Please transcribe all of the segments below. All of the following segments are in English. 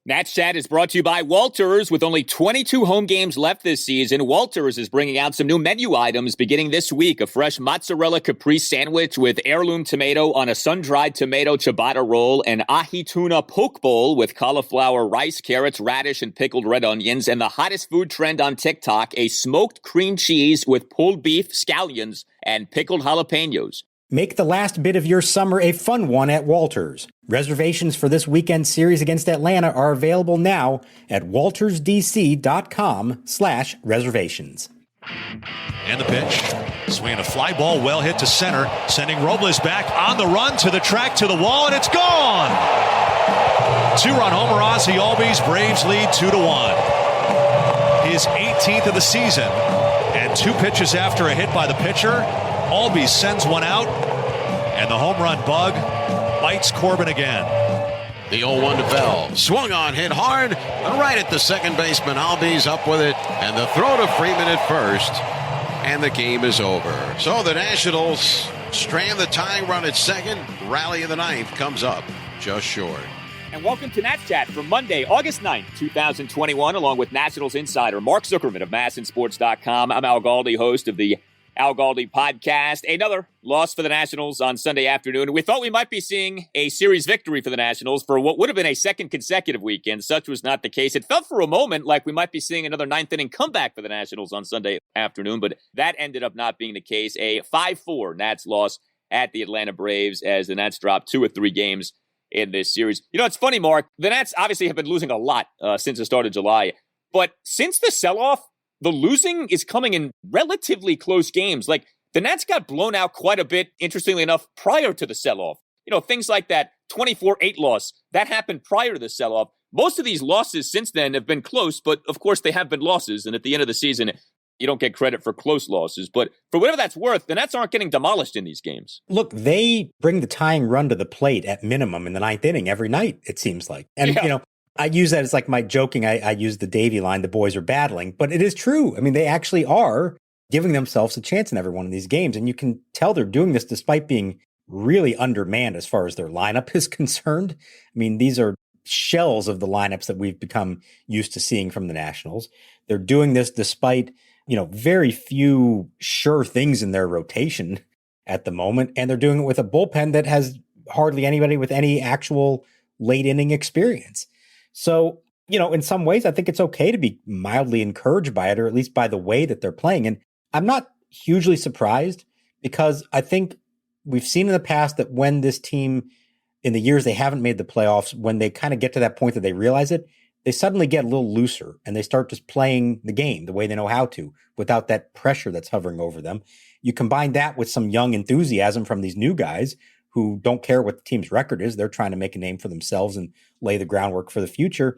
Nats Chat is brought to you by Walters. With only 22 home games left this season, Walters is bringing out some new menu items beginning this week. A fresh mozzarella caprese sandwich with heirloom tomato on a sun-dried tomato ciabatta roll, an ahi tuna poke bowl with cauliflower, rice, carrots, radish, and pickled red onions, and the hottest food trend on TikTok, a smoked cream cheese with pulled beef, scallions, and pickled jalapenos. Make the last bit of your summer a fun one at Walters. Reservations for this weekend series against Atlanta are available now at waltersdc.com/reservations. And the pitch. Swinging a fly ball well hit to center, sending Robles back on the run to the track, to the wall, and it's gone! Two-run homer, Ozzie Albies. Braves lead 2-1. His 18th of the season, and two pitches after a hit by the pitcher, Albies sends one out, and the home run bug bites Corbin again. The 0-1 to Bell. Swung on, hit hard, right at the second baseman. Albies up with it, and the throw to Freeman at first, and the game is over. So the Nationals strand the tying run at second. Rally in the ninth comes up just short. And welcome to Nats Chat for Monday, August 9th, 2021, along with Nationals insider Mark Zuckerman of MASNsports.com. I'm Al Galdi, host of the Al Galdi podcast. Another loss for the Nationals on Sunday afternoon. We thought we might be seeing a series victory for the Nationals for what would have been a second consecutive weekend. Such was not the case. It felt for a moment like we might be seeing another ninth-inning comeback for the Nationals on Sunday afternoon, but that ended up not being the case. A 5-4 Nats loss at the Atlanta Braves as the Nats dropped 2 of 3 games in this series. You know, it's funny, Mark. The Nats obviously have been losing a lot since the start of July, but since the sell-off, the losing is coming in relatively close games. Like, the Nats got blown out quite a bit, interestingly enough, prior to the sell-off. You know, things like that 24-8 loss, that happened prior to the sell-off. Most of these losses since then have been close, but of course they have been losses. And at the end of the season, you don't get credit for close losses. But for whatever that's worth, the Nats aren't getting demolished in these games. Look, they bring the tying run to the plate at minimum in the ninth inning every night, it seems like. And, you know, I use that as like my joking. I use the Davey line, the boys are battling, but it is true. I mean, they actually are giving themselves a chance in every one of these games. And you can tell they're doing this despite being really undermanned as far as their lineup is concerned. I mean, these are shells of the lineups that we've become used to seeing from the Nationals. They're doing this despite, you know, very few sure things in their rotation at the moment. And they're doing it with a bullpen that has hardly anybody with any actual late inning experience. So, you know, in some ways, I think it's okay to be mildly encouraged by it, or at least by the way that they're playing. And I'm not hugely surprised, because I think we've seen in the past that when this team, in the years they haven't made the playoffs, when they kind of get to that point that they realize it, they suddenly get a little looser and they start just playing the game the way they know how to, without that pressure that's hovering over them. You combine that with some young enthusiasm from these new guys who don't care what the team's record is. They're trying to make a name for themselves and lay the groundwork for the future.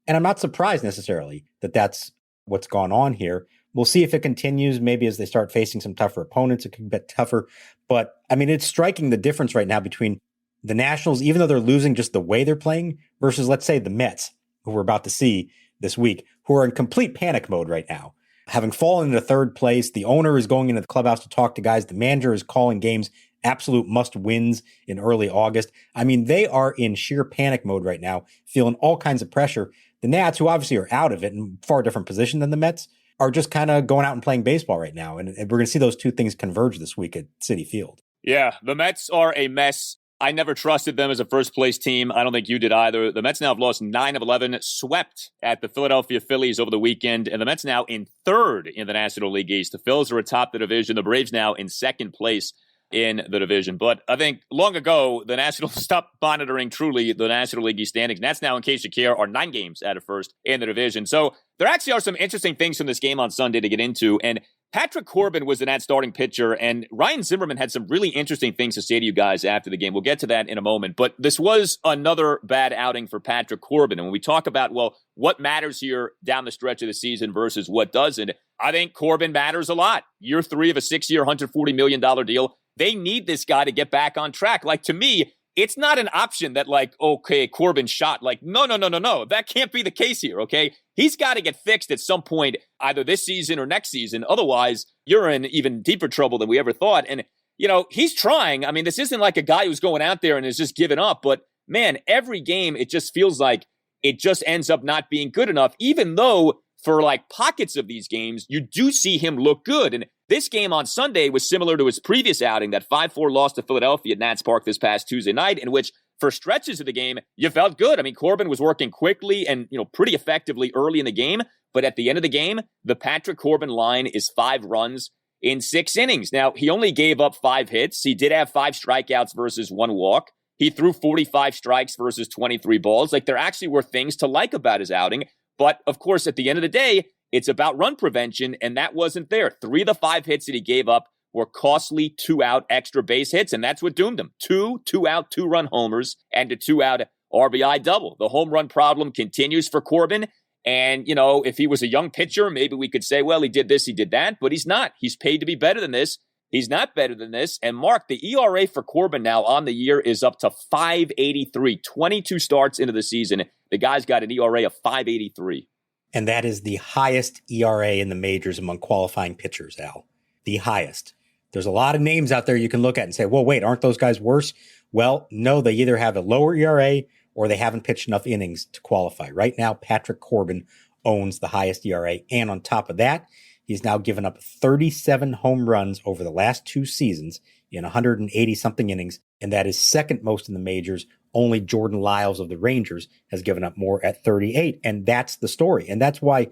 And I'm not surprised necessarily that that's what's gone on here. We'll see if it continues. Maybe as they start facing some tougher opponents, it can get tougher. But I mean, it's striking the difference right now between the Nationals, even though they're losing just the way they're playing, versus, let's say, the Mets, who we're about to see this week, who are in complete panic mode right now. Having fallen into third place, the owner is going into the clubhouse to talk to guys. The manager is calling games absolute must-wins in early August. I mean, they are in sheer panic mode right now, feeling all kinds of pressure. The Nats, who obviously are out of it in far different position than the Mets, are just kind of going out and playing baseball right now. And we're going to see those two things converge this week at Citi Field. Yeah, the Mets are a mess. I never trusted them as a first-place team. I don't think you did either. The Mets now have lost 9 of 11, swept at the Philadelphia Phillies over the weekend, and the Mets now in third in the National League East. The Phils are atop the division. The Braves now in second place in the division. But I think long ago, the Nationals stopped monitoring truly the National League East standings. Nats now, in case you care, are 9 games out of first in the division. So there actually are some interesting things from this game on Sunday to get into. And Patrick Corbin was the Nats starting pitcher, and Ryan Zimmerman had some really interesting things to say to you guys after the game. We'll get to that in a moment. But this was another bad outing for Patrick Corbin. And when we talk about, well, what matters here down the stretch of the season versus what doesn't, I think Corbin matters a lot. Year 3 of a 6-year, $140 million deal. They need this guy to get back on track. Like, to me, it's not an option that, like, okay, Corbin shot. Like, no. That can't be the case here, okay? He's got to get fixed at some point, either this season or next season. Otherwise, you're in even deeper trouble than we ever thought. And, you know, he's trying. I mean, this isn't like a guy who's going out there and is just giving up. But, man, every game, it just feels like it just ends up not being good enough, even though for like pockets of these games, you do see him look good. And this game on Sunday was similar to his previous outing, that 5-4 loss to Philadelphia at Nats Park this past Tuesday night, in which for stretches of the game, you felt good. I mean, Corbin was working quickly and, pretty effectively early in the game. But at the end of the game, the Patrick Corbin line is 5 runs in 6 innings. Now, he only gave up 5 hits. He did have 5 strikeouts versus 1 walk. He threw 45 strikes versus 23 balls. Like, there actually were things to like about his outing. But, of course, at the end of the day, it's about run prevention, and that wasn't there. 3 of the 5 hits that he gave up were costly 2-out extra base hits, and that's what doomed him. 2-out, 2-run homers and a 2-out RBI double. The home run problem continues for Corbin. And, if he was a young pitcher, maybe we could say, well, he did this, he did that, but he's not. He's paid to be better than this. He's not better than this. And Mark, the ERA for Corbin now on the year is up to 5.83. 22 starts into the season. The guy's got an ERA of 5.83. And that is the highest ERA in the majors among qualifying pitchers, Al. The highest. There's a lot of names out there you can look at and say, well, wait, aren't those guys worse? Well, no, they either have a lower ERA or they haven't pitched enough innings to qualify. Right now, Patrick Corbin owns the highest ERA. And on top of that, he's now given up 37 home runs over the last 2 seasons in 180-something innings, and that is second most in the majors. Only Jordan Lyles of the Rangers has given up more at 38, and that's the story. And that's why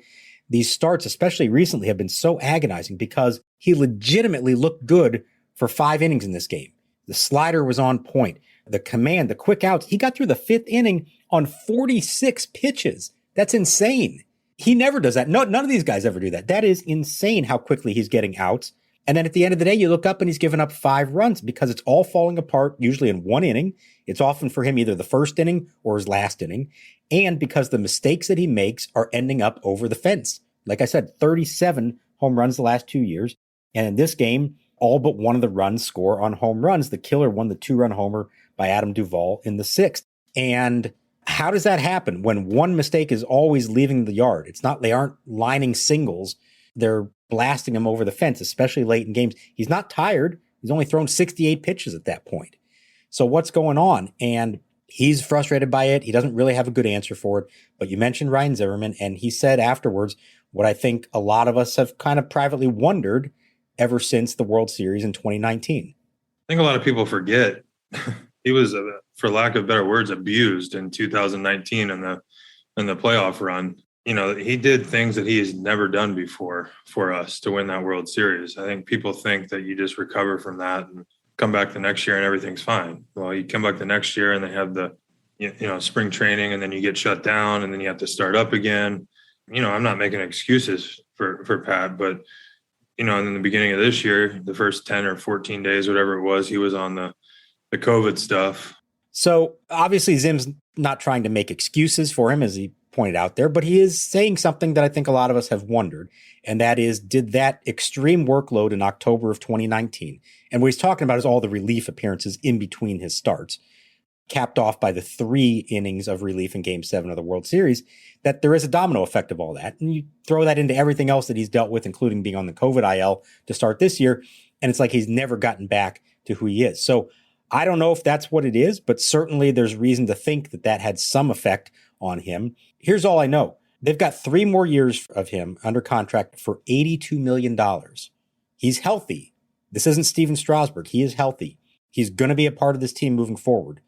these starts, especially recently, have been so agonizing, because he legitimately looked good for 5 innings in this game. The slider was on point. The command, the quick outs, he got through the 5th inning on 46 pitches. That's insane. He never does that. No, none of these guys ever do that. That is insane how quickly he's getting outs. And then at the end of the day, you look up and he's given up 5 runs because it's all falling apart, usually in 1 inning. It's often for him either the first inning or his last inning. And because the mistakes that he makes are ending up over the fence. Like I said, 37 home runs the last 2 years. And in this game, all but one of the runs score on home runs. The killer won the 2-run homer by Adam Duvall in the 6th. And how does that happen when one mistake is always leaving the yard? It's not, they aren't lining singles. They're blasting him over the fence, especially late in games. He's not tired. He's only thrown 68 pitches at that point. So what's going on? And he's frustrated by it. He doesn't really have a good answer for it. But you mentioned Ryan Zimmerman, and he said afterwards what I think a lot of us have kind of privately wondered ever since the World Series in 2019. I think a lot of people forget he was, for lack of better words, abused in 2019 in the playoff run. He did things that he has never done before for us to win that World Series. I think people think that you just recover from that and come back the next year and everything's fine. Well, you come back the next year and they have the, spring training, and then you get shut down and then you have to start up again. I'm not making excuses for Pat, but, in the beginning of this year, the first 10 or 14 days, whatever it was, he was on the COVID stuff. So obviously Zim's not trying to make excuses for him, as he pointed out there, but he is saying something that I think a lot of us have wondered. And that is, did that extreme workload in October of 2019, and what he's talking about is all the relief appearances in between his starts, capped off by the 3 innings of relief in Game 7 of the World Series, that there is a domino effect of all that. And you throw that into everything else that he's dealt with, including being on the COVID IL to start this year, and it's like he's never gotten back to who he is. So I don't know if that's what it is, but certainly there's reason to think that that had some effect on him. Here's all I know. They've got 3 more years of him under contract for $82 million. He's healthy. This isn't Steven Strasburg. He is healthy. He's going to be a part of this team moving forward.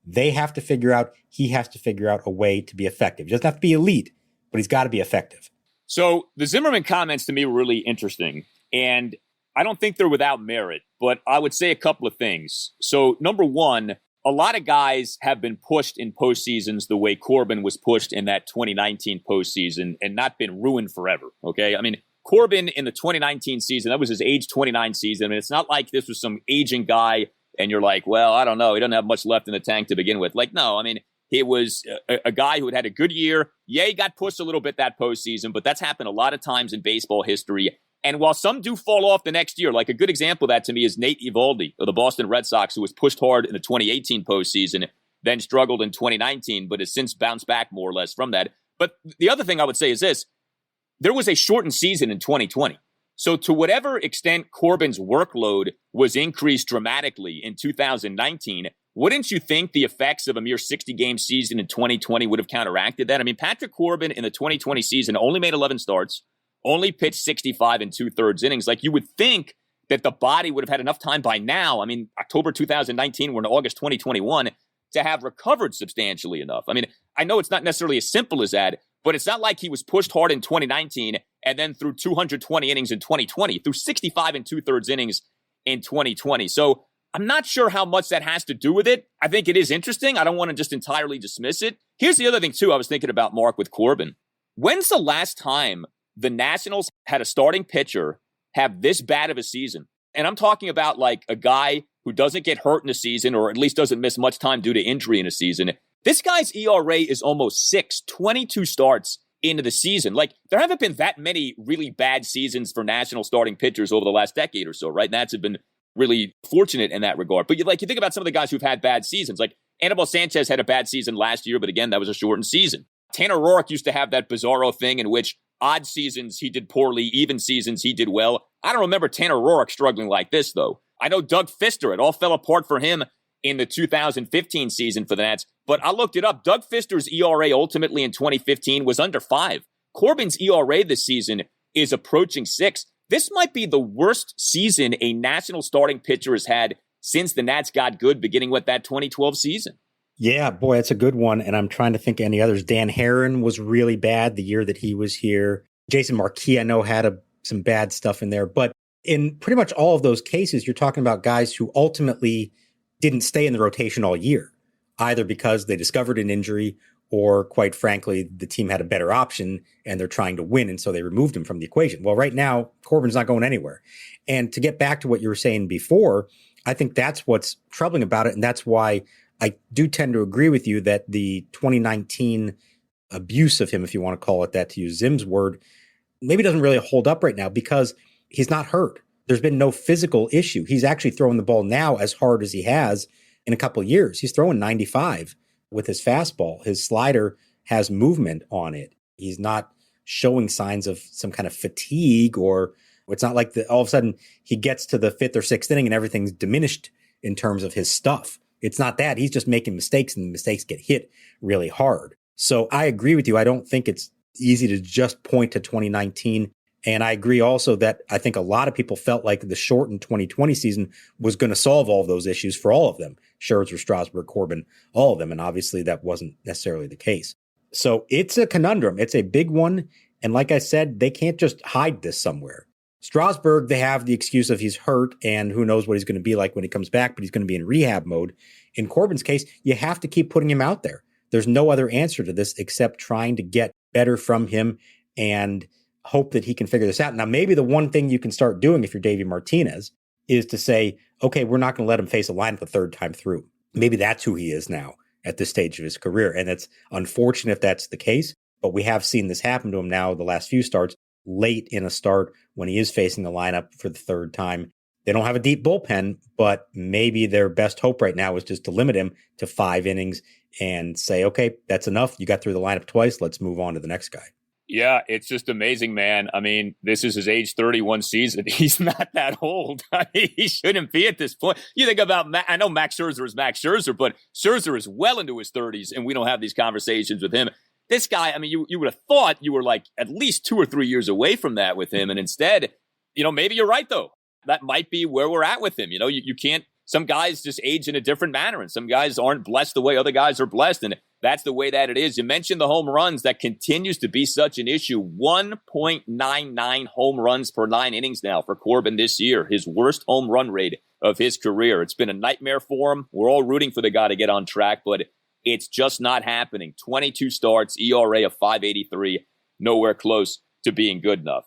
He has to figure out a way to be effective. He doesn't have to be elite, but he's got to be effective. So the Zimmerman comments to me were really interesting, and I don't think they're without merit, but I would say a couple of things. So number one, a lot of guys have been pushed in postseasons the way Corbin was pushed in that 2019 postseason and not been ruined forever, okay? I mean, Corbin in the 2019 season, that was his age 29 season. I mean, it's not like this was some aging guy and you're like, well, I don't know, he doesn't have much left in the tank to begin with. Like, no, I mean, he was a guy who had a good year. Yeah, he got pushed a little bit that postseason, but that's happened a lot of times in baseball history. And while some do fall off the next year, like a good example of that to me is Nate Eovaldi of the Boston Red Sox, who was pushed hard in the 2018 postseason, then struggled in 2019, but has since bounced back more or less from that. But the other thing I would say is this. There was a shortened season in 2020. So to whatever extent Corbin's workload was increased dramatically in 2019, wouldn't you think the effects of a mere 60-game season in 2020 would have counteracted that? I mean, Patrick Corbin in the 2020 season only made 11 starts, only pitched 65 and 2/3 innings. Like, you would think that the body would have had enough time by now. I mean, October 2019, we're in August 2021, to have recovered substantially enough. I mean, I know it's not necessarily as simple as that, but it's not like he was pushed hard in 2019 and then threw 220 innings in 2020, threw 65 and 2/3 innings in 2020. So I'm not sure how much that has to do with it. I think it is interesting. I don't want to just entirely dismiss it. Here's the other thing, too, I was thinking about, Mark, with Corbin. When's the last time the Nationals had a starting pitcher have this bad of a season? And I'm talking about like a guy who doesn't get hurt in a season, or at least doesn't miss much time due to injury in a season. This guy's ERA is almost 6, 22 starts into the season. Like, there haven't been that many really bad seasons for National starting pitchers over the last decade or so, right? Nats have been really fortunate in that regard. But you think about some of the guys who've had bad seasons. Like, Anibal Sanchez had a bad season last year, but again, that was a shortened season. Tanner Roark used to have that bizarro thing in which odd seasons he did poorly, even seasons he did well. I don't remember Tanner Roark struggling like this, though. I know Doug Fister, it all fell apart for him in the 2015 season for the Nats, but I looked it up. Doug Fister's ERA ultimately in 2015 was under 5. Corbin's ERA this season is approaching 6. This might be the worst season a National starting pitcher has had since the Nats got good, beginning with that 2012 season. Yeah, boy, that's a good one. And I'm trying to think of any others. Dan Herron was really bad the year that he was here. Jason Marquis, I know, had some bad stuff in there. But in pretty much all of those cases, you're talking about guys who ultimately didn't stay in the rotation all year, either because they discovered an injury or, quite frankly, the team had a better option and they're trying to win, and so they removed him from the equation. Well, right now, Corbin's not going anywhere. And to get back to what you were saying before, I think that's what's troubling about it, and that's why I do tend to agree with you that the 2019 abuse of him, if you want to call it that, to use Zim's word, maybe doesn't really hold up right now because he's not hurt. There's been no physical issue. He's actually throwing the ball now as hard as he has in a couple of years. He's throwing 95 with his fastball. His slider has movement on it. He's not showing signs of some kind of fatigue, or it's not like all of a sudden he gets to the 5th or 6th inning and everything's diminished in terms of his stuff. It's not that. He's just making mistakes, and the mistakes get hit really hard. So I agree with you. I don't think it's easy to just point to 2019. And I agree also that I think a lot of people felt like the shortened 2020 season was going to solve all of those issues for all of them. Scherzer, Strasburg, Corbin, all of them. And obviously that wasn't necessarily the case. So it's a conundrum. It's a big one. And like I said, they can't just hide this somewhere. Strasburg, they have the excuse of he's hurt and who knows what he's going to be like when he comes back, but he's going to be in rehab mode. In Corbin's case, you have to keep putting him out there. There's no other answer to this except trying to get better from him and hope that he can figure this out. Now, maybe the one thing you can start doing if you're Davey Martinez is to say, okay, we're not going to let him face a lineup the third time through. Maybe that's who he is now at this stage of his career. And it's unfortunate if that's the case, but we have seen this happen to him now the last few starts, late in a start when he is facing the lineup for the third time. They don't have a deep bullpen, but maybe their best hope right now is just to limit him to 5 innings and say, okay, that's enough. You got through the lineup twice. Let's move on to the next guy. Yeah, it's just amazing, man. I mean, this is his age 31 season. He's not that old. I mean, he shouldn't be at this point. You think about, I know Max Scherzer is Max Scherzer, but Scherzer is well into his 30s, and we don't have these conversations with him. This guy, I mean, you would have thought you were like at least 2 or 3 years away from that with him. And instead, maybe you're right, though. That might be where we're at with him. You can't, some guys just age in a different manner, and some guys aren't blessed the way other guys are blessed. And that's the way that it is. You mentioned the home runs. That continues to be such an issue. 1.99 home runs per 9 innings now for Corbin this year. His worst home run rate of his career. It's been a nightmare for him. We're all rooting for the guy to get on track, but it's just not happening. 22 starts, ERA of 5.83, nowhere close to being good enough.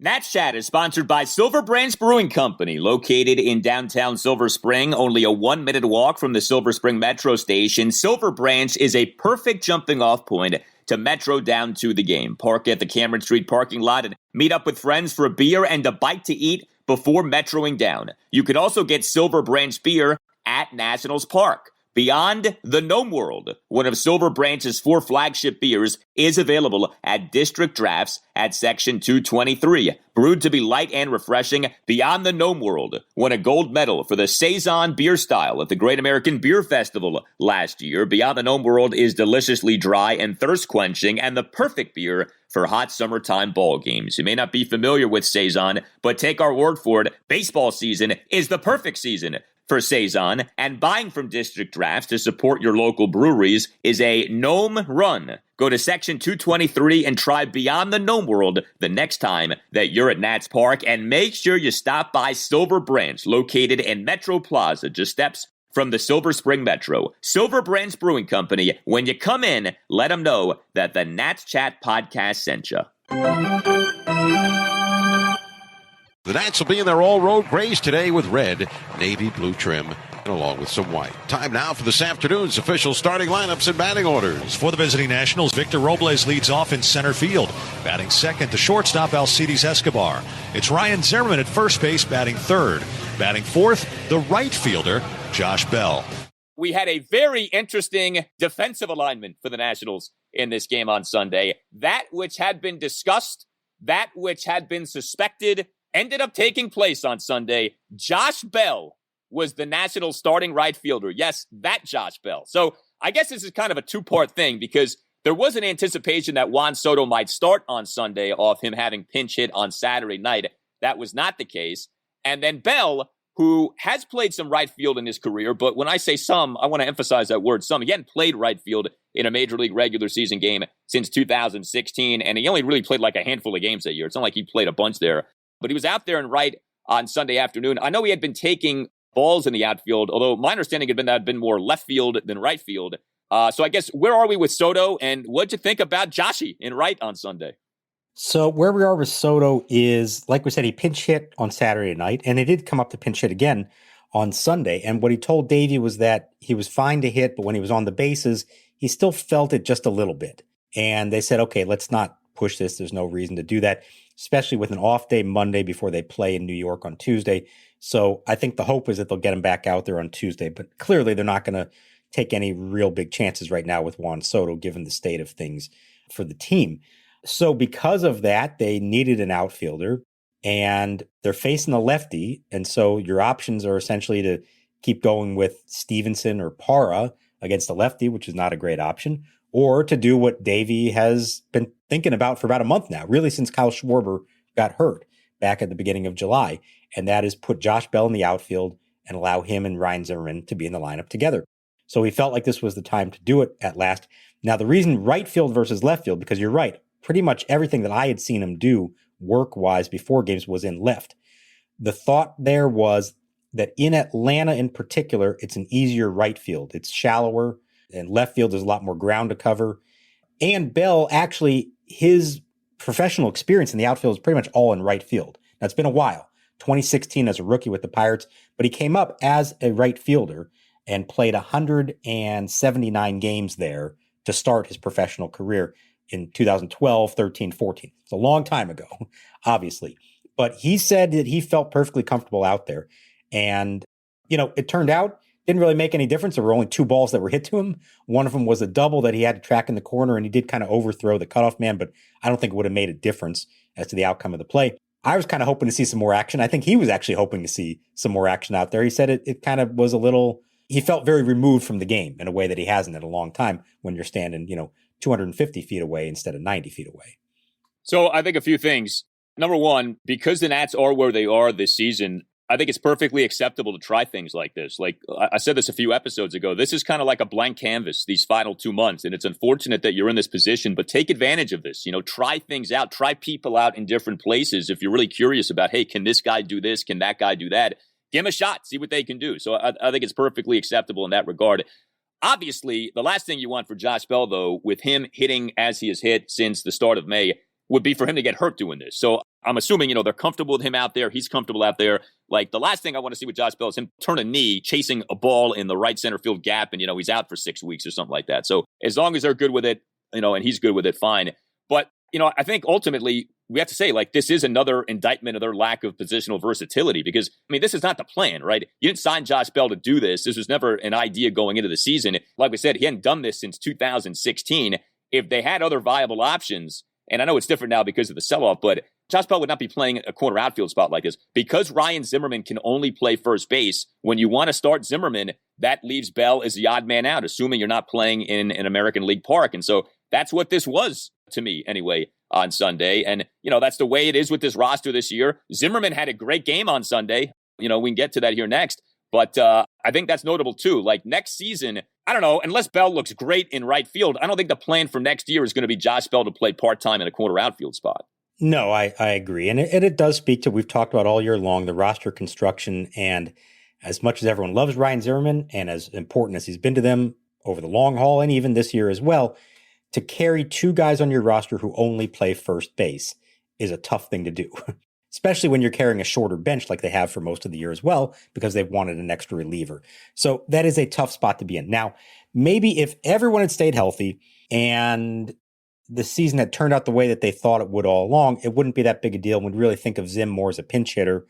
Nats Chat is sponsored by Silver Branch Brewing Company, located in downtown Silver Spring, only a 1-minute walk from the Silver Spring Metro station. Silver Branch is a perfect jumping-off point to Metro down to the game. Park at the Cameron Street parking lot and meet up with friends for a beer and a bite to eat before metroing down. You can also get Silver Branch beer at Nationals Park. Beyond the Gnome World, one of Silver Branch's 4 flagship beers, is available at District Drafts at Section 223. Brewed to be light and refreshing, Beyond the Gnome World won a gold medal for the Saison beer style at the Great American Beer Festival last year. Beyond the Gnome World is deliciously dry and thirst-quenching and the perfect beer for hot summertime ball games. You may not be familiar with Saison, but take our word for it, baseball season is the perfect season for Saison, and buying from District Drafts to support your local breweries is a gnome run. Go to Section 223 and try Beyond the Gnome World the next time that you're at Nats Park, and make sure you stop by Silver Branch, located in Metro Plaza, just steps from the Silver Spring Metro. Silver Branch Brewing Company, when you come in, let them know that the Nats Chat podcast sent you. The Nats will be in their all-road grays today with red, navy blue trim, and along with some white. Time now for this afternoon's official starting lineups and batting orders. For the visiting Nationals, Victor Robles leads off in center field. Batting second, the shortstop, Alcides Escobar. It's Ryan Zimmerman at first base, batting third. Batting fourth, the right fielder, Josh Bell. We had a very interesting defensive alignment for the Nationals in this game on Sunday. That which had been discussed, that which had been suspected, ended up taking place on Sunday. Josh Bell was the Nationals starting right fielder. Yes, that Josh Bell. So I guess this is kind of a two-part thing because there was an anticipation that Juan Soto might start on Sunday off him having pinch hit on Saturday night. That was not the case. And then Bell, who has played some right field in his career, but when I say some, I want to emphasize that word some. He hadn't played right field in a Major League regular season game since 2016, and he only really played like a handful of games that year. It's not like he played a bunch there. But he was out there in right on Sunday afternoon. I know he had been taking balls in the outfield, although my understanding had been that had been more left field than right field. So I guess where are we with Soto, and what'd you think about Joshy in right on Sunday? So where we are with Soto is, like we said, he pinch hit on Saturday night, and he did come up to pinch hit again on Sunday. And what he told Davey was that he was fine to hit, but when he was on the bases, he still felt it just a little bit. And they said, okay, let's not push this. There's no reason to do that, especially with an off day Monday before they play in New York on Tuesday. So I think the hope is that they'll get him back out there on Tuesday, but clearly they're not going to take any real big chances right now with Juan Soto, given the state of things for the team. So because of that, they needed an outfielder, and they're facing a lefty. And so your options are essentially to keep going with Stevenson or Parra against the lefty, which is not a great option, or to do what Davey has been thinking about for about a month now, really since Kyle Schwarber got hurt back at the beginning of July. And that is put Josh Bell in the outfield and allow him and Ryan Zimmerman to be in the lineup together. So he felt like this was the time to do it at last. Now, the reason right field versus left field, because you're right, pretty much everything that I had seen him do work-wise before games was in left. The thought there was that in Atlanta in particular, it's an easier right field. It's shallower, and left field, there's a lot more ground to cover. And Bell, actually, his professional experience in the outfield is pretty much all in right field. Now, it's been a while. 2016 as a rookie with the Pirates, but he came up as a right fielder and played 179 games there to start his professional career in 2012, 13, 14. It's a long time ago, obviously. But he said that he felt perfectly comfortable out there. And, you know, it turned out didn't really make any difference. There were only 2 balls that were hit to him. One of them was a double that he had to track in the corner, and he did kind of overthrow the cutoff man, but I don't think it would have made a difference as to the outcome of the play. I was kind of hoping to see some more action. I think he was actually hoping to see some more action out there. He said it kind of was a little, he felt very removed from the game in a way that he hasn't in a long time when you're standing, 250 feet away instead of 90 feet away. So I think a few things. Number one, because the Nats are where they are this season, I think it's perfectly acceptable to try things like this. Like I said this a few episodes ago, this is kind of like a blank canvas these final 2 months. And it's unfortunate that you're in this position, but take advantage of this. Try things out, try people out in different places. If you're really curious about, hey, can this guy do this? Can that guy do that? Give him a shot, see what they can do. So I think it's perfectly acceptable in that regard. Obviously, the last thing you want for Josh Bell, though, with him hitting as he has hit since the start of May, would be for him to get hurt doing this. So I'm assuming, they're comfortable with him out there. He's comfortable out there. Like, the last thing I want to see with Josh Bell is him turn a knee chasing a ball in the right center field gap, and, he's out for 6 weeks or something like that. So as long as they're good with it, and he's good with it, fine. But, I think ultimately we have to say, like, this is another indictment of their lack of positional versatility because, I mean, this is not the plan, right? You didn't sign Josh Bell to do this. This was never an idea going into the season. Like we said, he hadn't done this since 2016. If they had other viable options, and I know it's different now because of the sell-off, but Josh Bell would not be playing a corner outfield spot like this. Because Ryan Zimmerman can only play first base, when you want to start Zimmerman, that leaves Bell as the odd man out, assuming you're not playing in an American League park. And so that's what this was to me anyway on Sunday. And, that's the way it is with this roster this year. Zimmerman had a great game on Sunday. We can get to that here next. But I think that's notable too. Like next season, I don't know, unless Bell looks great in right field, I don't think the plan for next year is going to be Josh Bell to play part-time in a corner outfield spot. No, I agree. And it does speak to, we've talked about all year long, the roster construction. And as much as everyone loves Ryan Zimmerman and as important as he's been to them over the long haul and even this year as well, to carry two guys on your roster who only play first base is a tough thing to do, especially when you're carrying a shorter bench like they have for most of the year as well, because they've wanted an extra reliever. So that is a tough spot to be in. Now, maybe if everyone had stayed healthy and the season had turned out the way that they thought it would all along, it wouldn't be that big a deal. We'd really think of Zim more as a pinch hitter,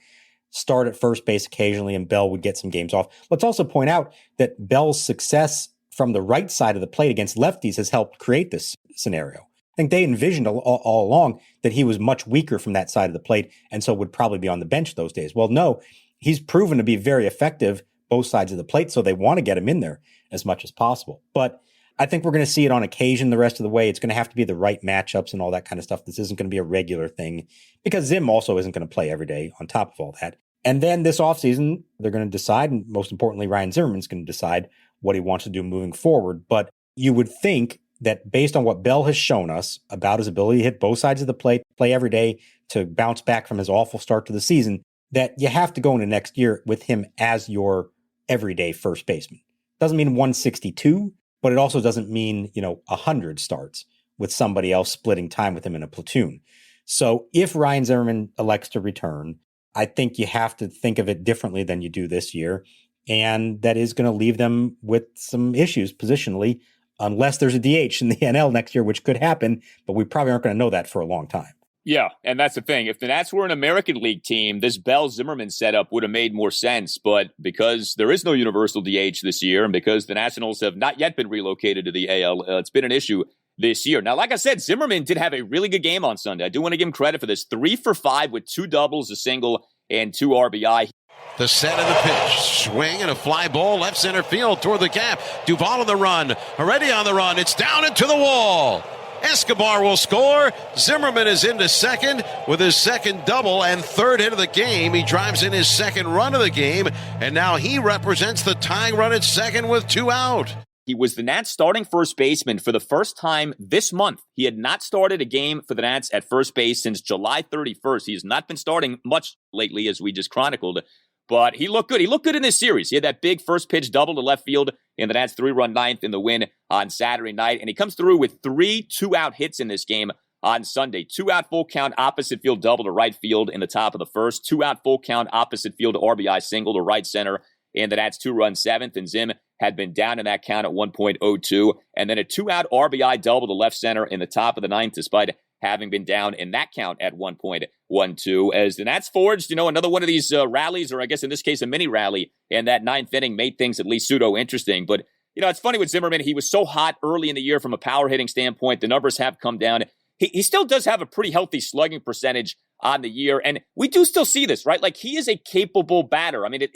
start at first base occasionally, and Bell would get some games off. Let's also point out that Bell's success from the right side of the plate against lefties has helped create this scenario. I think they envisioned all along that he was much weaker from that side of the plate and so would probably be on the bench those days. Well, no, he's proven to be very effective both sides of the plate, so they want to get him in there as much as possible. But I think we're going to see it on occasion the rest of the way. It's going to have to be the right matchups and all that kind of stuff. This isn't going to be a regular thing because Zim also isn't going to play every day on top of all that. And then this offseason, they're going to decide, and most importantly, Ryan Zimmerman's going to decide what he wants to do moving forward. But you would think that based on what Bell has shown us about his ability to hit both sides of the plate, play every day, to bounce back from his awful start to the season, that you have to go into next year with him as your everyday first baseman. Doesn't mean 162, but it also doesn't mean, 100 starts with somebody else splitting time with him in a platoon. So if Ryan Zimmerman elects to return, I think you have to think of it differently than you do this year. And that is going to leave them with some issues positionally, unless there's a DH in the NL next year, which could happen, but we probably aren't going to know that for a long time. Yeah, and that's the thing. If the Nats were an American League team, this Bell-Zimmerman setup would have made more sense. But because there is no universal DH this year, and because the Nationals have not yet been relocated to the AL, it's been an issue this year. Now, like I said, Zimmerman did have a really good game on Sunday. I do want to give him credit for this. 3 for 5 with 2 doubles, a single, and 2 RBI. The set of the pitch, swing and a fly ball, left center field toward the gap. Duvall on the run, already on the run. It's down into the wall. Escobar will score. Zimmerman is into second with his second double and third hit of the game. He drives in his second run of the game, and now he represents the tying run at second with 2 out. He was the Nats starting first baseman for the first time this month. He had not started a game for the Nats at first base since July 31st. He has not been starting much lately, as we just chronicled. But he looked good. He looked good in this series. He had that big first pitch double to left field in the Nats' 3-run ninth in the win on Saturday night. And he comes through with 3 2-out hits in this game on Sunday. 2-out full count opposite field double to right field in the top of the first. 2-out full count opposite field RBI single to right center in the Nats' 2-run seventh. And Zim had been down in that count at 1.02. And then a 2-out RBI double to left center in the top of the ninth, despite having been down in that count at 1.12. As the Nats forged, another one of these rallies, or I guess in this case, a mini rally in that ninth inning, made things at least pseudo-interesting. But, it's funny with Zimmerman. He was so hot early in the year from a power hitting standpoint. The numbers have come down. He still does have a pretty healthy slugging percentage on the year. And we do still see this, right? Like, he is a capable batter. I mean,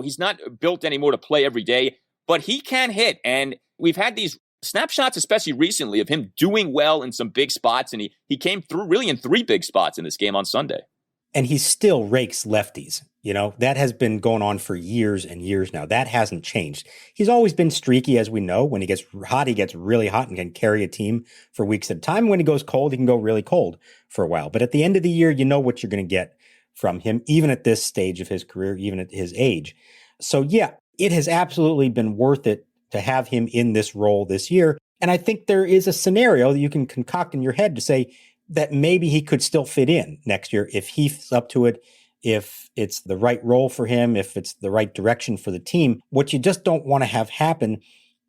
he's not built anymore to play every day, but he can hit. And we've had these snapshots, especially recently, of him doing well in some big spots, and he came through really in 3 big spots in this game on Sunday. And he still rakes lefties. That has been going on for years and years now. That hasn't changed. He's always been streaky, as we know. When he gets hot, he gets really hot and can carry a team for weeks at a time. When he goes cold, he can go really cold for a while. But at the end of the year, you know what you're going to get from him, even at this stage of his career, even at his age. So yeah, it has absolutely been worth it to have him in this role this year. And I think there is a scenario that you can concoct in your head to say that maybe he could still fit in next year if he's up to it, if it's the right role for him, if it's the right direction for the team. What you just don't want to have happen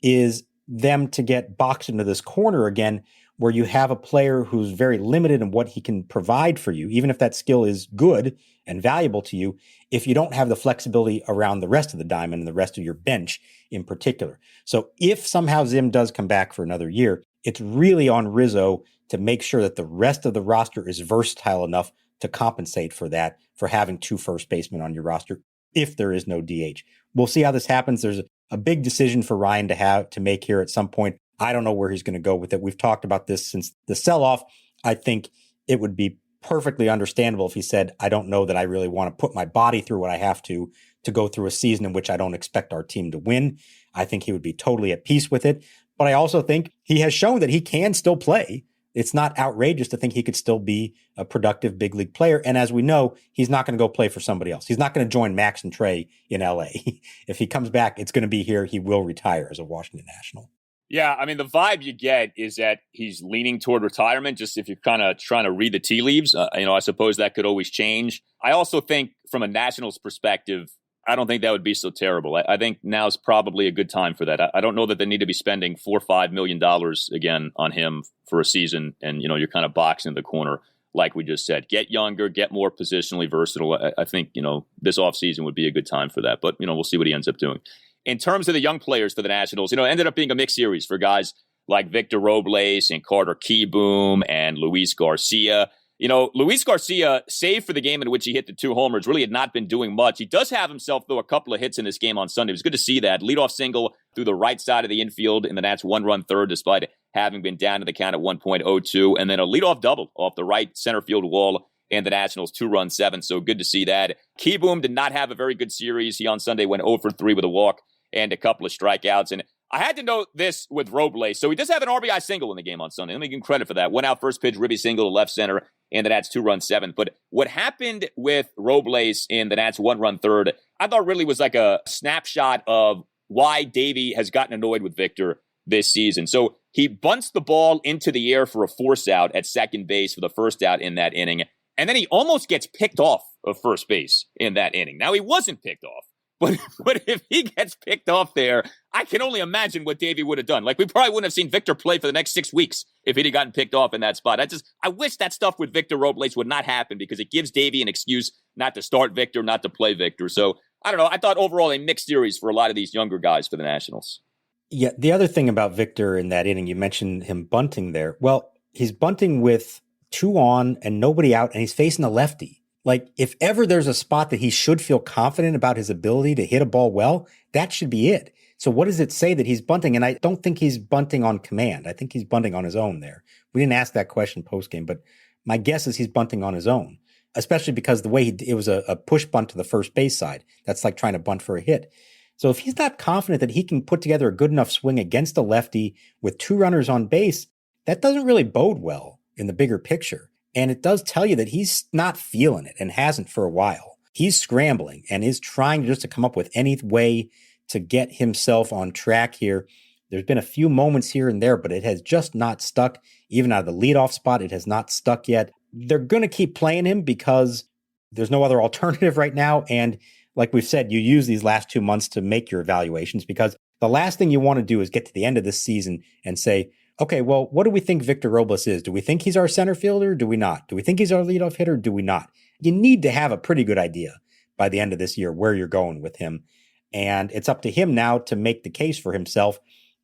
is them to get boxed into this corner again, where you have a player who's very limited in what he can provide for you, even if that skill is good and valuable to you, if you don't have the flexibility around the rest of the diamond and the rest of your bench in particular. So if somehow Zim does come back for another year, it's really on Rizzo to make sure that the rest of the roster is versatile enough to compensate for that, for having 2 first basemen on your roster if there is no DH. We'll see how this happens. There's a big decision for Ryan to make here at some point. I don't know where he's going to go with it. We've talked about this since the sell-off. I think it would be perfectly understandable if he said, I don't know that I really want to put my body through what I have to go through a season in which I don't expect our team to win. I think he would be totally at peace with it. But I also think he has shown that he can still play. It's not outrageous to think he could still be a productive big league player. And as we know, he's not going to go play for somebody else. He's not going to join Max and Trey in LA. If he comes back, it's going to be here. He will retire as a Washington National. Yeah, I mean, the vibe you get is that he's leaning toward retirement, just if you're kind of trying to read the tea leaves. I suppose that could always change. I also think from a Nationals perspective, I don't think that would be so terrible. I think now's probably a good time for that. I don't know that they need to be spending $4 or $5 million again on him for a season. And, you're kind of boxing in the corner, like we just said. Get younger, get more positionally versatile. I think, this offseason would be a good time for that. But, we'll see what he ends up doing. In terms of the young players for the Nationals, it ended up being a mixed series for guys like Victor Robles and Carter Kieboom and Luis Garcia. Luis Garcia, save for the game in which he hit the 2 homers, really had not been doing much. He does have himself, though, a couple of hits in this game on Sunday. It was good to see that. Leadoff single through the right side of the infield in the Nats' 1-run third, despite having been down to the count at 1.02. And then a leadoff double off the right center field wall and the Nationals' 2-run 7. So good to see that. Kieboom did not have a very good series. He on Sunday went 0 for 3 with a walk and a couple of strikeouts. And I had to note this with Robles. So he does have an RBI single in the game on Sunday. Let me give him credit for that. Went out first pitch, ribby single to left center, and the Nats 2-run 7th. But what happened with Robles in the Nats 1-run third, I thought really was like a snapshot of why Davey has gotten annoyed with Victor this season. So he bunts the ball into the air for a force out at second base for the first out in that inning. And then he almost gets picked off of first base in that inning. Now, he wasn't picked off. But if he gets picked off there, I can only imagine what Davey would have done. Like, we probably wouldn't have seen Victor play for the next 6 weeks if he'd gotten picked off in that spot. I wish that stuff with Victor Robles would not happen because it gives Davey an excuse not to start Victor, not to play Victor. So, I don't know. I thought overall a mixed series for a lot of these younger guys for the Nationals. Yeah, the other thing about Victor in that inning, you mentioned him bunting there. Well, he's bunting with 2 on and nobody out, and he's facing a lefty. Like, if ever there's a spot that he should feel confident about his ability to hit a ball well, that should be it. So what does it say that he's bunting? And I don't think he's bunting on command. I think he's bunting on his own there. We didn't ask that question postgame, but my guess is he's bunting on his own, especially because the way it was a push bunt to the first base side. That's like trying to bunt for a hit. So if he's not confident that he can put together a good enough swing against a lefty with 2 runners on base, that doesn't really bode well in the bigger picture. And it does tell you that he's not feeling it and hasn't for a while. He's scrambling and is trying just to come up with any way to get himself on track here. There's been a few moments here and there, but it has just not stuck. Even out of the leadoff spot, it has not stuck yet. They're going to keep playing him because there's no other alternative right now. And like we've said, you use these last 2 months to make your evaluations because the last thing you want to do is get to the end of this season and say, okay, well, what do we think Victor Robles is? Do we think he's our center fielder? Do we not? Do we think he's our leadoff hitter? Do we not? You need to have a pretty good idea by the end of this year where you're going with him. And it's up to him now to make the case for himself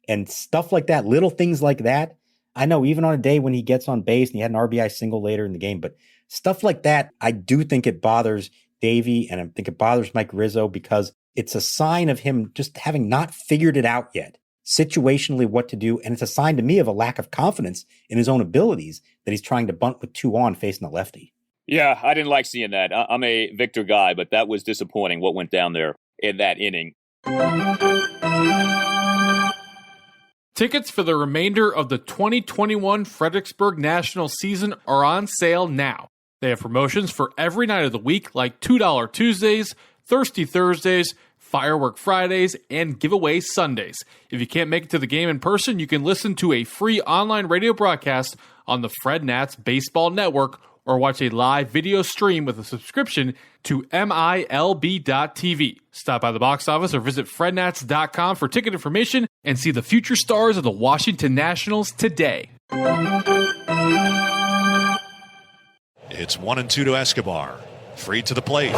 and stuff like that, little things like that. I know even on a day when he gets on base and he had an RBI single later in the game, but stuff like that, I do think it bothers Davey and I think it bothers Mike Rizzo because it's a sign of him just having not figured it out yet. Situationally what to do, and it's a sign to me of a lack of confidence in his own abilities that he's trying to bunt with 2 on facing a lefty. Yeah, I didn't like seeing that. I'm a Victor guy, but that was disappointing what went down there in that inning. Tickets for the remainder of the 2021 Fredericksburg National season are on sale now. They have promotions for every night of the week like $2 Tuesdays, Thirsty Thursdays, Firework Fridays, and Giveaway Sundays. If you can't make it to the game in person, you can listen to a free online radio broadcast on the Fred Nats Baseball Network or watch a live video stream with a subscription to MILB.TV. Stop by the box office or visit frednats.com for ticket information and see the future stars of the Washington Nationals today. It's 1-2 to Escobar. Free to the plate.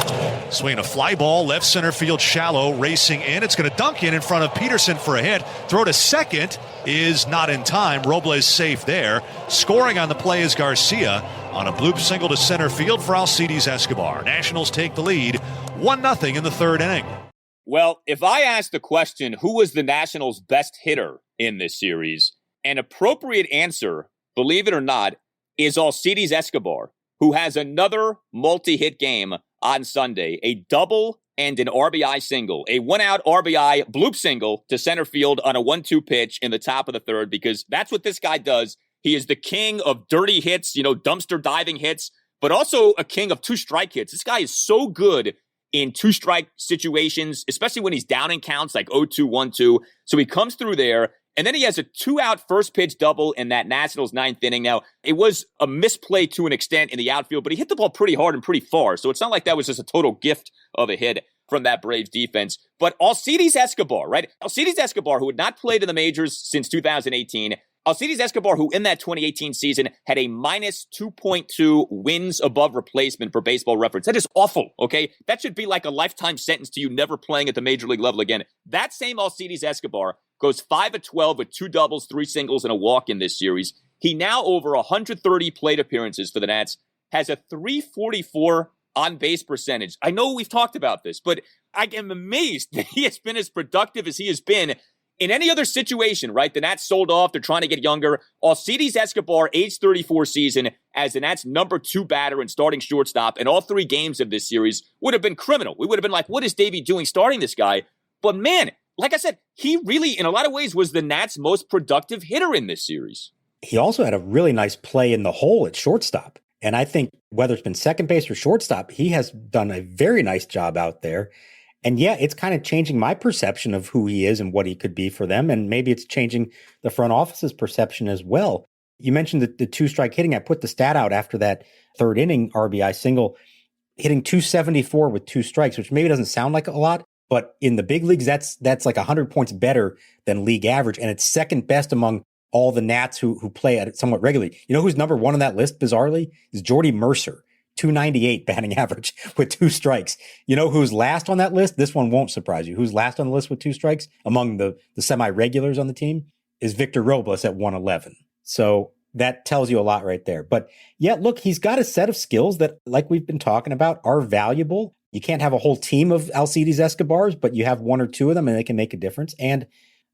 Swinging a fly ball, left center field shallow, racing in. It's going to dunk in front of Peterson for a hit. Throw to second is not in time. Robles safe there. Scoring on the play is Garcia on a bloop single to center field for Alcides Escobar. Nationals take the lead 1-0 in the third inning. Well, if I ask the question, who was the Nationals' best hitter in this series, an appropriate answer, believe it or not, is Alcides Escobar, who has another multi-hit game on Sunday, a double and an RBI single, a one-out RBI bloop single to center field on a 1-2 pitch in the top of the third, because that's what this guy does. He is the king of dirty hits, dumpster diving hits, but also a king of two-strike hits. This guy is so good in two-strike situations, especially when he's down in counts like 0-2, 1-2. So he comes through there. And then he has a two-out first-pitch double in that Nationals ninth inning. Now, it was a misplay to an extent in the outfield, but he hit the ball pretty hard and pretty far. So it's not like that was just a total gift of a hit from that Braves defense. But Alcides Escobar, right? Alcides Escobar, who had not played in the majors since 2018. Alcides Escobar, who in that 2018 season had a minus 2.2 wins above replacement for Baseball Reference. That is awful, okay? That should be like a lifetime sentence to you never playing at the major league level again. That same Alcides Escobar goes 5 of 12 with 2 doubles, 3 singles, and a walk in this series. He now over 130 plate appearances for the Nats, has a .344 on-base percentage. I know we've talked about this, but I am amazed that he has been as productive as he has been in any other situation, right? The Nats sold off. They're trying to get younger. Alcides Escobar, age 34 season, as the Nats' number 2 batter and starting shortstop in all 3 games of this series would have been criminal. We would have been like, what is Davey doing starting this guy? But man, like I said, he really, in a lot of ways, was the Nats' most productive hitter in this series. He also had a really nice play in the hole at shortstop. And I think whether it's been second base or shortstop, he has done a very nice job out there. And yeah, it's kind of changing my perception of who he is and what he could be for them. And maybe it's changing the front office's perception as well. You mentioned the 2-strike hitting. I put the stat out after that third inning RBI single, hitting .274 with 2 strikes, which maybe doesn't sound like a lot. But in the big leagues, that's like 100 points better than league average. And it's second best among all the Nats who play at it somewhat regularly. You know who's number 1 on that list, bizarrely? Is Jordy Mercer. .298 batting average with 2 strikes. You know who's last on that list? This one won't surprise you. Who's last on the list with 2 strikes among the semi-regulars on the team is Victor Robles at 111. So that tells you a lot right there. But yeah, look, he's got a set of skills that, like we've been talking about, are valuable. You can't have a whole team of Alcides Escobars, but you have 1 or 2 of them and they can make a difference. And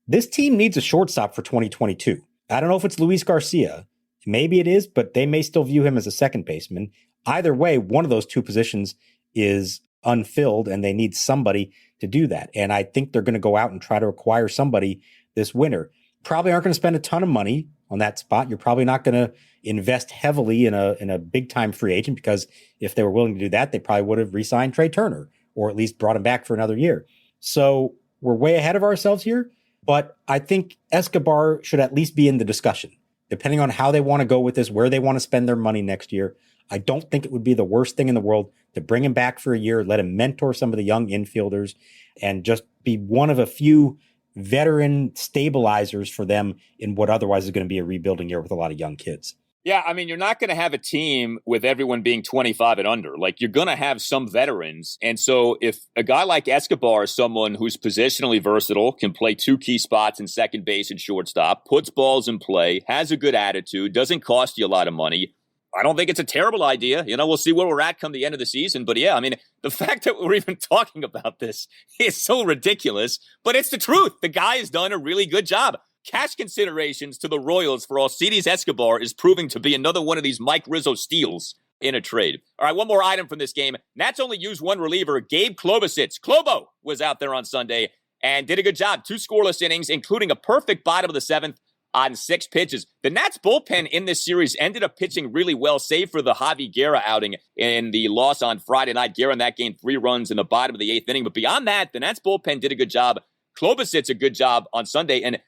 this team needs a shortstop for 2022. I don't know if it's Luis Garcia. Maybe it is, but they may still view him as a second baseman. Either way, one of those 2 positions is unfilled and they need somebody to do that. And I think they're going to go out and try to acquire somebody this winter. Probably aren't going to spend a ton of money on that spot. You're probably not going to invest heavily in a big time free agent, because if they were willing to do that, they probably would have re-signed Trey Turner or at least brought him back for another year. So we're way ahead of ourselves here, but I think Escobar should at least be in the discussion, depending on how they want to go with this, where they want to spend their money next year. I don't think it would be the worst thing in the world to bring him back for a year, let him mentor some of the young infielders, and just be one of a few veteran stabilizers for them in what otherwise is going to be a rebuilding year with a lot of young kids. Yeah, I mean, you're not going to have a team with everyone being 25 and under. Like, you're going to have some veterans. And so if a guy like Escobar is someone who's positionally versatile, can play 2 key spots in second base and shortstop, puts balls in play, has a good attitude, doesn't cost you a lot of money, I don't think it's a terrible idea. We'll see where we're at come the end of the season. But yeah, I mean, the fact that we're even talking about this is so ridiculous, but it's the truth. The guy has done a really good job. Cash considerations to the Royals for Alcides Escobar is proving to be another one of these Mike Rizzo steals in a trade. All right, one more item from this game. Nats only used 1 reliever. Gabe Klobosits. Klobo was out there on Sunday and did a good job. 2 scoreless innings, including a perfect bottom of the 7th. On 6 pitches. The Nats bullpen in this series ended up pitching really well, save for the Javi Guerra outing in the loss on Friday night. Guerra in that game 3 runs in the bottom of the 8th inning. But beyond that, the Nats bullpen did a good job. Klobosits a good job on Sunday. And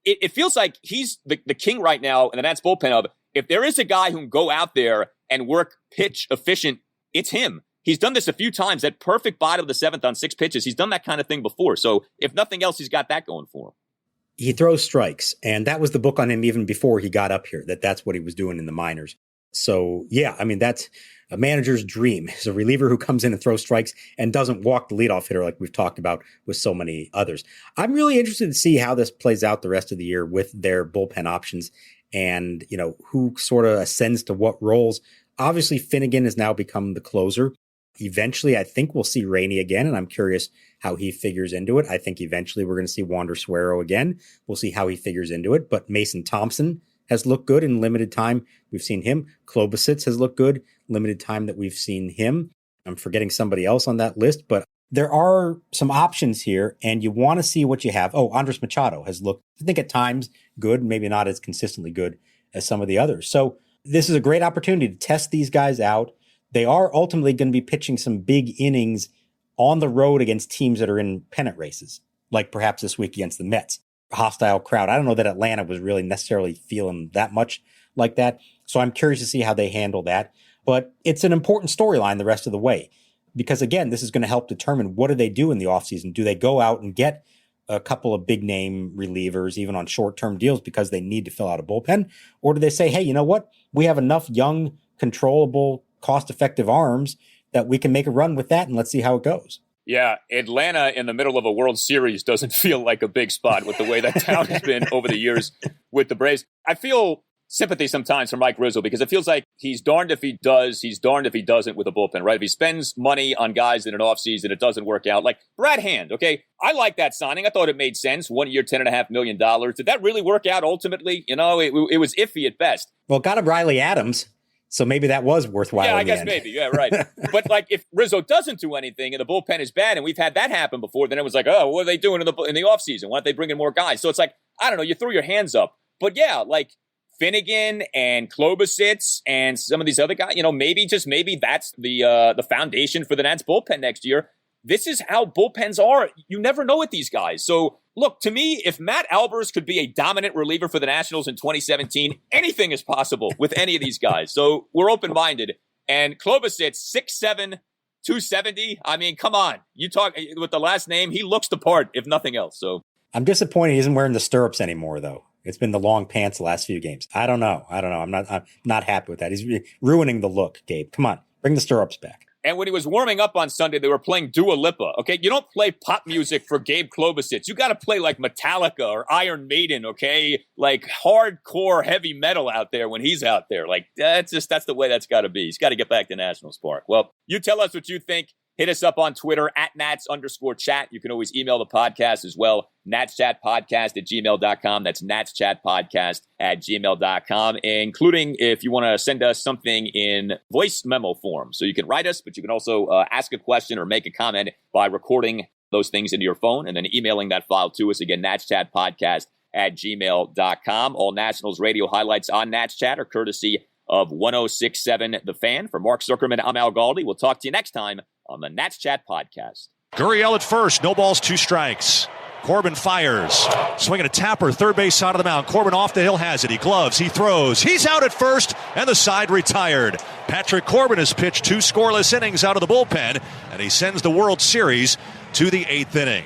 it feels like he's the king right now in the Nats bullpen of, if there is a guy who can go out there and work pitch efficient, it's him. He's done this a few times. That perfect bottom of the seventh on 6 pitches. He's done that kind of thing before. So if nothing else, he's got that going for him. He throws strikes, and that was the book on him even before he got up here, that's what he was doing in the minors. So, yeah, I mean, that's a manager's dream. He's a reliever who comes in and throws strikes and doesn't walk the leadoff hitter like we've talked about with so many others. I'm really interested to see how this plays out the rest of the year with their bullpen options and, who sort of ascends to what roles. Obviously, Finnegan has now become the closer. Eventually, I think we'll see Rainey again, and I'm curious how he figures into it. I think eventually we're going to see Wander Suero again. We'll see how he figures into it. But Mason Thompson has looked good in limited time. We've seen him. Klobosits has looked good, limited time that we've seen him. I'm forgetting somebody else on that list, but there are some options here, and you want to see what you have. Oh, Andres Machado has looked, I think at times, good, maybe not as consistently good as some of the others. So this is a great opportunity to test these guys out. They are ultimately going to be pitching some big innings on the road against teams that are in pennant races, like perhaps this week against the Mets. A hostile crowd. I don't know that Atlanta was really necessarily feeling that much like that. So I'm curious to see how they handle that. But it's an important storyline the rest of the way. Because again, this is going to help determine what do they do in the offseason. Do they go out and get a couple of big name relievers, even on short-term deals because they need to fill out a bullpen? Or do they say, hey, you know what? We have enough young, controllable, cost-effective arms that we can make a run with that, and let's see how it goes. Yeah, Atlanta in the middle of a World Series doesn't feel like a big spot with the way that town has been over the years with the Braves. I feel sympathy sometimes for Mike Rizzo because it feels like he's darned if he does, he's darned if he doesn't with a bullpen, right? If he spends money on guys in an offseason, it doesn't work out. Like Brad Hand, okay? I like that signing. I thought it made sense. 1 year, $10.5 million. Did that really work out ultimately? It was iffy at best. Well, got him Riley Adams. So maybe that was worthwhile. Yeah, I guess maybe. Yeah, right. But like if Rizzo doesn't do anything and the bullpen is bad, and we've had that happen before, then it was like, oh, what are they doing in the offseason? Why don't they bring in more guys? So it's like, I don't know, you throw your hands up. But yeah, like Finnegan and Klobosits and some of these other guys, maybe that's the foundation for the Nats bullpen next year. This is how bullpens are. You never know with these guys. So look, to me, if Matt Albers could be a dominant reliever for the Nationals in 2017, anything is possible with any of these guys. So we're open-minded. And Klobosits, 6'7", 270. I mean, come on. You talk with the last name, he looks the part, if nothing else. So I'm disappointed he isn't wearing the stirrups anymore, though. It's been the long pants the last few games. I don't know. I'm not happy with that. He's ruining the look, Gabe. Come on, bring the stirrups back. And when he was warming up on Sunday, they were playing Dua Lipa, okay? You don't play pop music for Gabe Klobosits. You got to play like Metallica or Iron Maiden, okay? Like hardcore heavy metal out there when he's out there. Like, that's the way that's got to be. He's got to get back to Nationals Park. Well, you tell us what you think. Hit us up on Twitter @Nats_chat. You can always email the podcast as well. natschatpodcast@gmail.com. That's natschatpodcast@gmail.com, including if you want to send us something in voice memo form. So you can write us, but you can also ask a question or make a comment by recording those things into your phone and then emailing that file to us. Again, natschatpodcast@gmail.com. All Nationals radio highlights on Nats Chat are courtesy of 106.7 The Fan. For Mark Zuckerman, I'm Al Galdi. We'll talk to you next time on the Nats Chat Podcast. Gurriel at first. No balls, 2 strikes. Corbin fires. Swinging a tapper, third base side of the mound. Corbin off the hill has it. He gloves. He throws. He's out at first, and the side retired. Patrick Corbin has pitched 2 scoreless innings out of the bullpen, and he sends the World Series to the 8th inning.